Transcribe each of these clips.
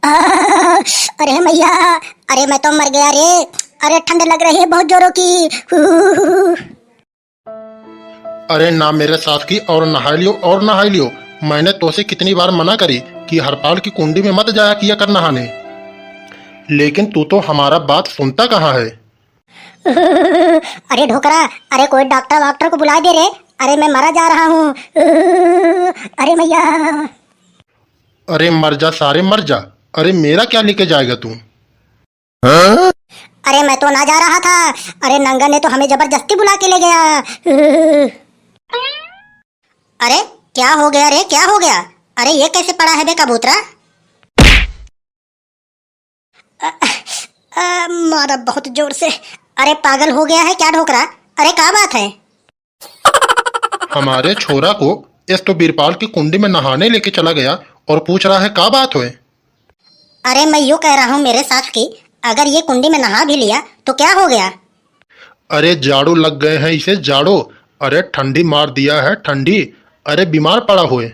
अरे मैया, अरे मैं तो मर गया रे। अरे ठंड लग रही है बहुत जोरों की। अरे ना मेरे साथ की और नहा लियो और नहा लियो। मैंने तो से कितनी बार मना करी कि हरपाल की कुंडी में मत जाया किया कर नहाने, लेकिन तू तो हमारा बात सुनता कहाँ है। अरे ढोकरा, अरे कोई डॉक्टर वॉक्टर को बुला दे रे। अरे मैं मरा जा रहा हूँ। अरे मैया। अरे मर जा सारे मर जा। अरे मेरा क्या लेके जाएगा तू। अरे मैं तो ना जा रहा था। अरे नंगा ने तो हमें जबरदस्ती बुला के ले गया। अरे क्या हो गया रे, क्या हो गया। अरे ये कैसे पड़ा है बे कबूतरा। मारा बहुत जोर से। अरे पागल हो गया है क्या ढोकरा। अरे क्या बात है। हमारे छोरा को इस तो बीरपाल की कुंडी में नहाने लेके चला गया और पूछ रहा है का बात हुए। अरे मैं यूँ कह रहा हूँ मेरे साथ की, अगर ये कुंडी में नहा भी लिया तो क्या हो गया। अरे जाड़ू लग गए हैं इसे जाड़ो। अरे ठंडी मार दिया है ठंडी। अरे बीमार पड़ा हुए।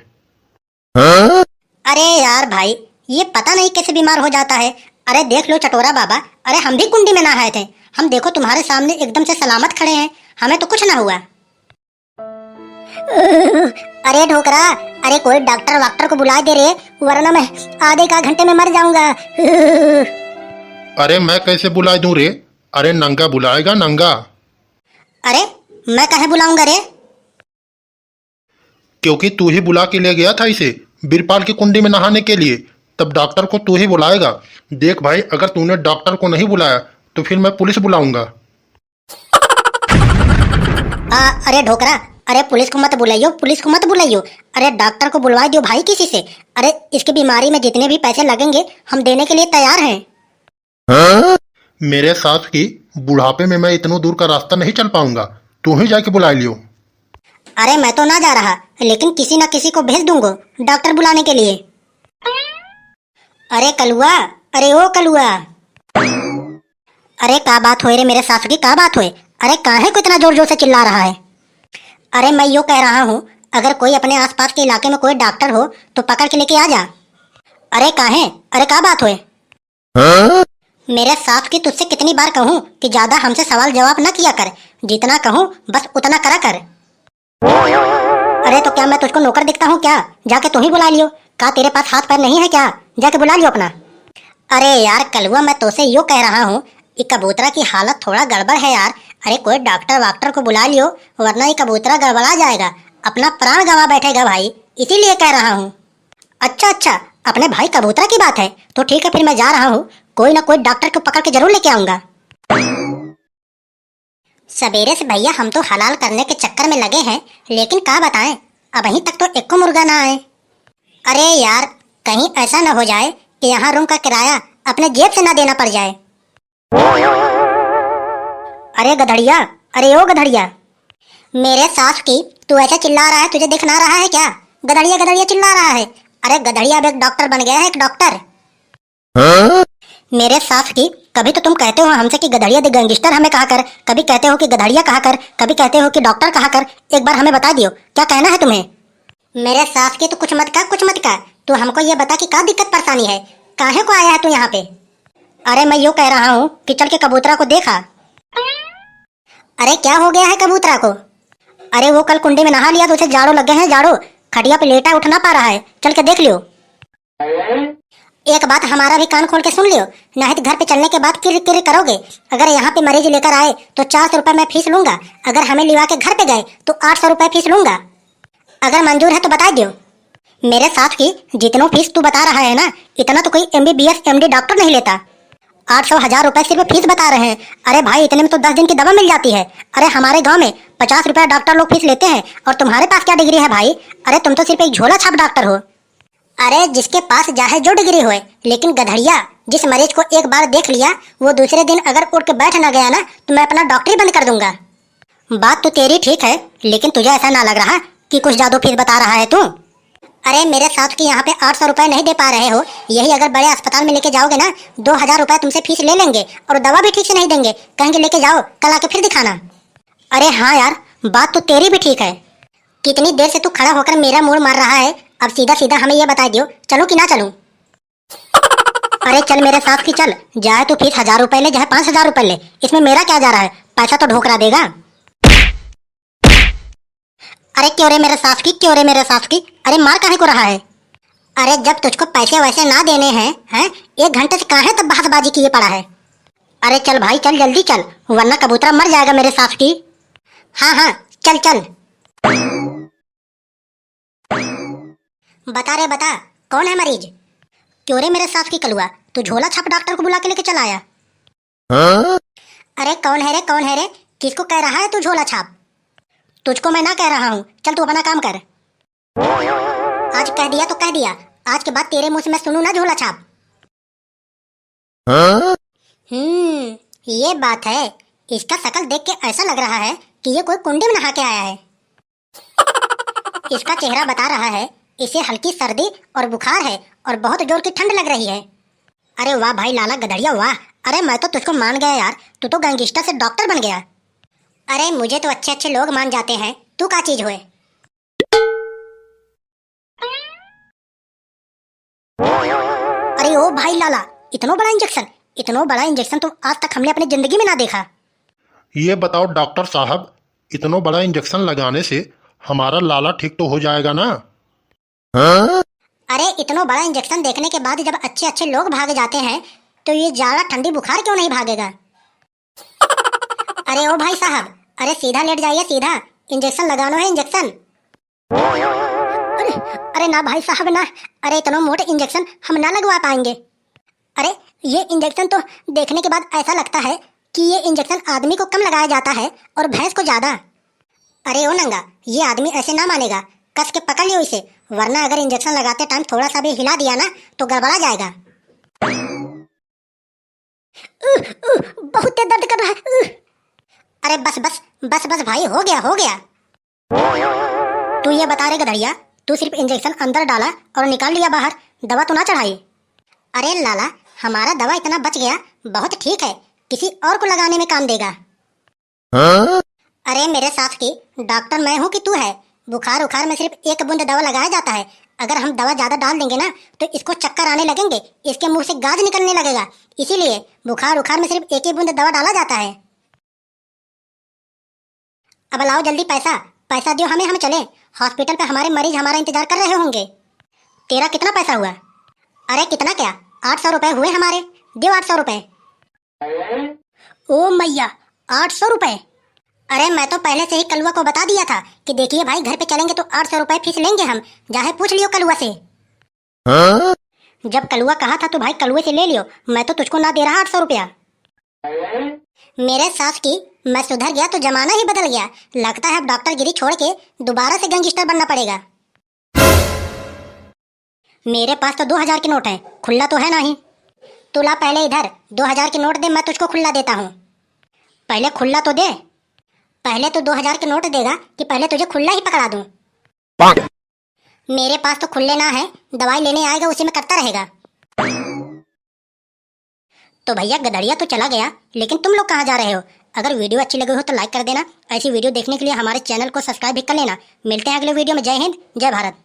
अरे यार भाई, ये पता नहीं कैसे बीमार हो जाता है। अरे देख लो चटोरा बाबा, अरे हम भी कुंडी में नहाए थे। हम देखो तुम्हारे सामने एकदम से सलामत खड़े हैं, हमें तो कुछ ना हुआ। अरे ढोकरा, अरे कोई डॉक्टर वाक्टर को बुला दे रे, वरना मैं आधे का घंटे में मर जाऊंगा। अरे मैं कैसे बुला दूं रे। अरे नंगा बुलाएगा नंगा। अरे मैं कहे बुलाऊंगा रे। क्योंकि तू ही बुला के ले गया था इसे बीरपाल की कुंडी में नहाने के लिए, तब डॉक्टर को तू ही बुलाएगा। देख भाई, अगर तूने डॉक्टर को नहीं बुलाया तो फिर मैं पुलिस बुलाऊंगा। अरे ढोकरा, अरे पुलिस को मत बुलाइयो, पुलिस को मत बुलाइयो। अरे डॉक्टर को बुलवा दियो भाई किसी से। अरे इसकी बीमारी में जितने भी पैसे लगेंगे हम देने के लिए तैयार हैं। मेरे साथ की बुढ़ापे में मैं इतनों दूर का रास्ता नहीं चल पाऊंगा, तू ही जाके बुला लियो। अरे मैं तो ना जा रहा, लेकिन किसी ना किसी को भेज दूंगा डॉक्टर बुलाने के लिए। अरे कलुआ, अरे ओ कलुआ। अरे का बात होए रे मेरे सास की, का बात होए। अरे काहे को इतना जोर जोर से चिल्ला रहा है। अरे मैं यो कह रहा हूँ, अगर कोई अपने आसपास के इलाके में कोई डॉक्टर हो तो पकड़ के लेके आ जा। अरे काहे, अरे का बात होए। मेरे साथ की तुझसे कितनी बार कहूँ कि ज्यादा हमसे सवाल जवाब न किया कर, जितना कहूँ बस उतना करा कर। अरे तो क्या मैं तुझको नौकर दिखता हूँ क्या, जाके तू ही बुला लियो। का तेरे पास हाथ पैर नहीं है क्या, जाके बुला लियो अपना। अरे यार कलुआ, मैं तुझसे यो कह रहा हूँ, ये कबूतरा की हालत थोड़ा गड़बड़ है यार। अरे कोई डॉक्टर वाक्टर को बुला लियो, वरना ये कबूतरा गड़बड़ा जाएगा, अपना प्राण गंवा बैठेगा भाई, इसीलिए कह रहा हूँ। अच्छा अच्छा, अपने भाई कबूतरा की बात है तो ठीक है, फिर मैं जा रहा हूँ, कोई ना कोई डॉक्टर को पकड़ के जरूर लेके आऊंगा। सवेरे से भैया हम तो हलाल करने के चक्कर में लगे हैं, लेकिन क्या बताएं, अभी तक तो एक को मुर्गा ना आए। अरे यार कहीं ऐसा ना हो जाए कि यहाँ रूम का किराया अपने जेब से ना देना पड़ जाए। अरे गधड़िया, अरे ओ गधड़िया। मेरे सास की तू ऐसा चिल्ला रहा है, तुझे दिख ना रहा है क्या। गधड़िया गधड़िया चिल्ला रहा है। अरे गधड़िया अब एक डॉक्टर बन गया है, एक डॉक्टर। मेरे सास की, कभी तो तुम कहते हो हमसे कि गधड़िया द गैंगस्टर हमें कहा कर, कभी कहते हो कि गधड़िया कहा कर, कभी कहते हो कि डॉक्टर कहा कर। एक बार हमें बता दियो क्या कहना है तुम्हें। मेरे सास की तो कुछ मत कह, कुछ मत कह। तू हमको ये बता कि क्या दिक्कत परेशानी है, काहे को आया है तू यहाँ पे। अरे मैं यूँ कह रहा हूँ कि चल के कबूतरा को देखा। अरे क्या हो गया है कबूतरा को। अरे वो कल कुंडी में नहा लिया तो उसे जाड़ो लग गए हैं, जाड़ो, खटिया पे लेटा उठ ना पा रहा है, चल के देख लियो। एक बात हमारा भी कान खोल के सुन लियो, नहीं तो घर पे चलने के बाद किर किर करोगे। अगर यहाँ पे मरीज लेकर आए तो 400 रुपए मैं फीस लूंगा, अगर हमें लिवा के घर पे गए तो 800 रुपए फीस लूंगा। अगर मंजूर है तो बता दियो। मेरे साथ की जितनों फीस तू बता रहा है ना, इतना तो कोई MBBS MD डॉक्टर नहीं लेता। 800-1000 रुपए सिर्फ फीस बता रहे हैं। अरे भाई इतने में तो 10 दिन की दवा मिल जाती है। अरे हमारे गांव में 50 रुपए डॉक्टर लोग फीस लेते हैं, और तुम्हारे पास क्या डिग्री है भाई। अरे तुम तो सिर्फ एक झोला छाप डॉक्टर हो। अरे जिसके पास चाहे जो डिग्री होए, लेकिन गधड़िया, जिस मरीज को एक बार देख लिया वो दूसरे दिन अगर उठ के बैठ ना गया ना तो मैं अपना डॉक्टरी बंद कर दूंगा। बात तो तेरी ठीक है, लेकिन तुझे ऐसा ना लग रहा कि कुछ ज्यादा फीस बता रहा है तू। अरे मेरे साथ की यहाँ पे 800 रुपए नहीं दे पा रहे हो, यही अगर बड़े अस्पताल में लेके जाओगे ना 2000 रुपए तुमसे फीस ले लेंगे, और दवा भी ठीक से नहीं देंगे, कहेंगे लेके जाओ कल आके फिर दिखाना। अरे हाँ यार, बात तो तेरी भी ठीक है। कितनी देर से तू खड़ा होकर मेरा मुंह मार रहा है, अब सीधा सीधा हमें ये बता दियो चलूं कि ना चलूं। अरे चल मेरे साथ की चल, जाए तो फीस 1000 रुपए ले, चाहे 5000 रुपए ले, इसमें मेरा क्या जा रहा है, पैसा तो ढोकरा देगा। अरे क्यों रे मेरे साथ की, क्यों रे मेरे साथ की, अरे मार काहे को रहा है। अरे जब तुझको पैसे वैसे ना देने हैं 1 घंटे से काहे तब बहसबाजी किए पड़ा है। अरे चल भाई चल, जल्दी चल, वरना कबूतरा मर जाएगा मेरे साथ की। हाँ हाँ चल चल। बता रे बता, कौन है मरीज। क्यों रे मेरे साथ की कलुआ, तू झोला छाप डॉक्टर को बुला के लेके चला आया। अरे कौन है रे, कौन है रे, किसको कह रहा है तू झोला छाप। तुझको मैं ना कह रहा हूँ, चल तू अपना काम कर। आज कह दिया तो कह दिया, आज के बाद तेरे मुंह से मैं सुनू ना झोला छाप। ये बात है, इसका शकल देख के ऐसा लग रहा है कि ये कोई कुंडी में नहा के आया है। इसका चेहरा बता रहा है इसे हल्की सर्दी और बुखार है और बहुत जोर की ठंड लग रही है। अरे वाह भाई लाला गधड़िया वाह, अरे मैं तो तुझको मान गया यार, तू तो गैंगस्टर से डॉक्टर बन गया। अरे मुझे तो अच्छे अच्छे लोग मान जाते हैं, तू क्या चीज हुए। अरे ओ भाई लाला, इतना बड़ा इंजेक्शन, इतना बड़ा इंजेक्शन तो आज तक हमने अपनी जिंदगी में ना देखा। ये बताओ डॉक्टर साहब, इतना बड़ा इंजेक्शन लगाने से हमारा लाला ठीक तो हो जाएगा ना। अरे इतना बड़ा इंजेक्शन देखने के बाद जब अच्छे अच्छे लोग भाग जाते हैं तो ये जाड़ा ठंडी बुखार क्यों नहीं भागेगा। अरे ओ भाई साहब, अरे सीधा लेट जाइए, सीधा इंजेक्शन लगाना है इंजेक्शन। अरे ना भाई साहब ना, अरे इतना मोटा इंजेक्शन हम ना लगवा पाएंगे। अरे ये इंजेक्शन तो देखने के बाद ऐसा लगता है कि ये इंजेक्शन आदमी को कम लगाया जाता है और भैंस को ज्यादा। अरे ओ नंगा, ये आदमी ऐसे ना मानेगा, कस के पकड़ लियो इसे, वरना अगर इंजेक्शन लगाते टाइम थोड़ा सा भी हिला दिया ना तो गड़बड़ा जाएगा। बहुत तेज दर्द कर रहा है। अरे बस बस बस बस भाई, हो गया हो गया। तू ये बता रे गधड़िया, तू सिर्फ इंजेक्शन अंदर डाला और निकाल लिया बाहर, दवा तो ना चढ़ाई। अरे लाला, हमारा दवा इतना बच गया, बहुत ठीक है, किसी और को लगाने में काम देगा। अरे मेरे साथ की डॉक्टर मैं हूँ कि तू है। बुखार उखार में सिर्फ 1 बूंद दवा लगाया जाता है, अगर हम दवा ज्यादा डाल देंगे ना तो इसको चक्कर आने लगेंगे, इसके मुंह से गाज निकलने लगेगा, इसीलिए बुखार उखार में सिर्फ 1 ही बूंद दवा डाला जाता है। अब लाओ जल्दी पैसा, पैसा दियो हमें, हम चले हॉस्पिटल पे, हमारे मरीज हमारा इंतजार कर रहे होंगे। तेरा कितना पैसा हुआ। अरे कितना क्या, 800 रुपए हुए हमारे, दियो 800 रुपए। ओ मैया, 800 रुपए। अरे मैं तो पहले से ही कलुआ को बता दिया था कि देखिए भाई घर पे चलेंगे तो 800 रुपए फीस लेंगे हम, जाहे पूछ लियो कलुआ से। जब कलुआ कहा था तो भाई कलुए से ले लियो, मैं तो तुझको ना दे रहा 800 रुपया। मेरे सास की मैं सुधर गया तो जमाना ही बदल गया, लगता है अब डॉक्टर गिरी छोड़ के दोबारा से गैंगस्टर बनना पड़ेगा। मेरे पास तो 2000 के नोट है, खुला तो है नहीं। तू ला पहले इधर 2000 के नोट दे, मैं तुझको खुला देता हूँ। पहले खुला तो दे, पहले तो 2000 के नोट देगा कि पहले तुझे खुला ही पकड़ा दूं। मेरे पास तो खुले ना है, दवाई लेने आएगा उसी में करता रहेगा। तो भैया गधड़िया तो चला गया, लेकिन तुम लोग कहाँ जा रहे हो। अगर वीडियो अच्छी लगी हो तो लाइक कर देना, ऐसी वीडियो देखने के लिए हमारे चैनल को सब्सक्राइब भी कर लेना। मिलते हैं अगले वीडियो में। जय हिंद, जय भारत।